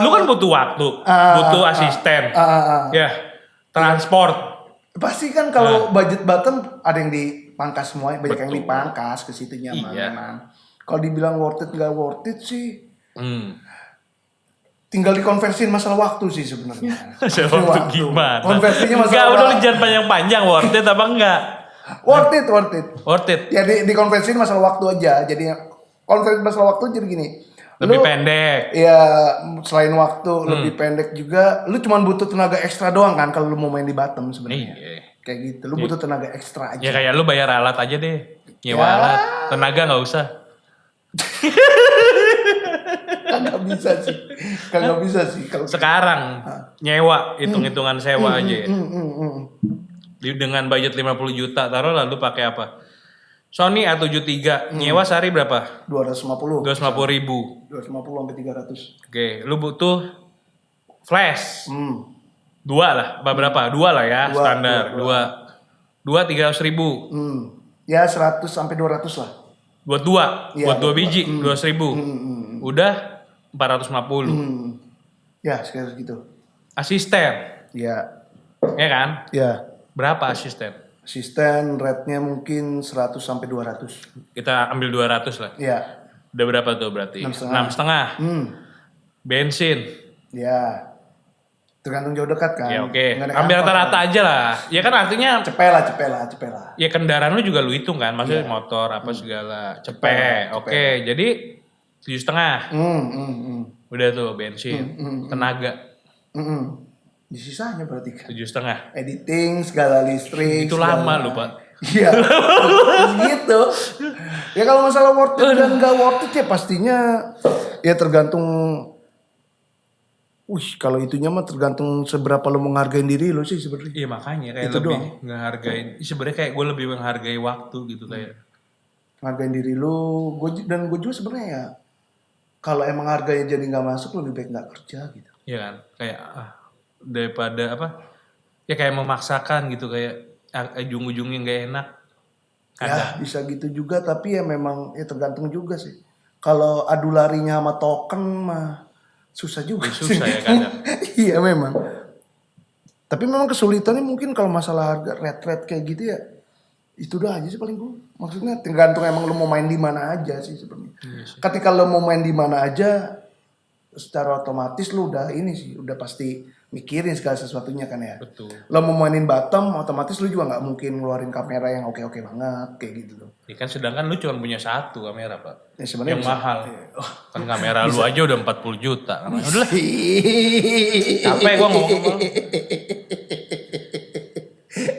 Lu kan butuh waktu, butuh asisten, ya, transport. Pasti kan kalau budget bottom ada yang dipangkas semua, banyak yang dipangkas ke situ nyaman. Iya. Kalau dibilang worth it enggak worth it sih, tinggal dikonversiin masalah waktu sih sebenarnya. Waktu gimana? Konversinya masalah enggak, udah waktu. jangan panjang-panjang, worth it apa enggak? Worth it. Worth it. Ya dikonversiin masalah waktu aja. Jadi konversi masalah waktu jadi gini. Lebih pendek. Ya selain waktu lebih pendek juga. Lu cuma butuh tenaga ekstra doang kan kalau lu mau main di bottom sebenarnya. Iya. Kayak gitu. Lu butuh tenaga ekstra aja. Ya kayak lu bayar alat aja deh. Nyewa alat. Tenaga nggak usah. Kagak bisa sih kalau Sekarang nyewa, hitung-hitungan sewa aja ya. Dengan budget 50 juta, taruh lah lu pakai apa? Sony A73, nyewa sehari berapa? 250 ribu. 250 sampai 300. Oke, lu butuh flash. 2 lah, berapa? 2 lah ya, standar. 2 300 ribu. Ya 100 sampai 200 lah. Buat 2, Iya, buat 2 biji, 200 ribu. Udah 450. Ya sekitar gitu. Asisten, Ya. ya kan? Ya. Berapa asisten? Asisten rate-nya mungkin 100 sampai 200. Kita ambil 200 lah. Ya. Udah berapa tuh berarti? 6,5. Bensin. Ya. Tergantung jauh dekat kan. Ya oke. Ambil rata-rata aja lah. Ya kan artinya Cepet lah. ya kendaraan lu juga lu hitung kan, maksudnya motor apa segala. Cepet. Oke, jadi 7,5. Udah tuh bensin, tenaga. Di sisanya berarti kan. 7,5. Editing, segala listrik. Itu lama lu Pak. Iya. Gitu. Ya kalau masalah worth it dan gak worth it ya pastinya ya tergantung. Kalau itunya mah tergantung seberapa lo menghargai diri lo sih sebenarnya. Iya makanya kayak Itu lebih doang. ngehargain. Sebenarnya kayak gue lebih menghargai waktu gitu kayak. Menghargai diri lo, dan gue juga sebenarnya ya kalau emang harganya jadi nggak masuk lebih baik nggak kerja gitu. Iya kan, kayak daripada apa? Ya kayak memaksakan gitu kayak ujung-ujungnya nggak enak. Ya bisa gitu juga tapi ya memang ya tergantung juga sih. Kalau adu larinya sama token mah susah juga. Susah ya kadang. Iya memang. Tapi memang kesulitannya mungkin kalau masalah harga rate kayak gitu ya. Itu udah aja sih paling gue. Maksudnya tergantung emang lu mau main di mana aja sih sebenarnya. Iya sih. Ketika lu mau main di mana aja secara otomatis lu udah ini sih, udah pasti mikirin segala sesuatunya kan ya. Betul. Lo mau mainin bottom otomatis lu juga nggak mungkin ngeluarin kamera yang oke banget kayak gitu loh. Ya kan sedangkan lu cuma punya 1 kamera Pak. Ya sebenarnya Yang bisa. mahal. Kan kamera lu aja udah 40 juta. Udah lah. Capek gua ngomong.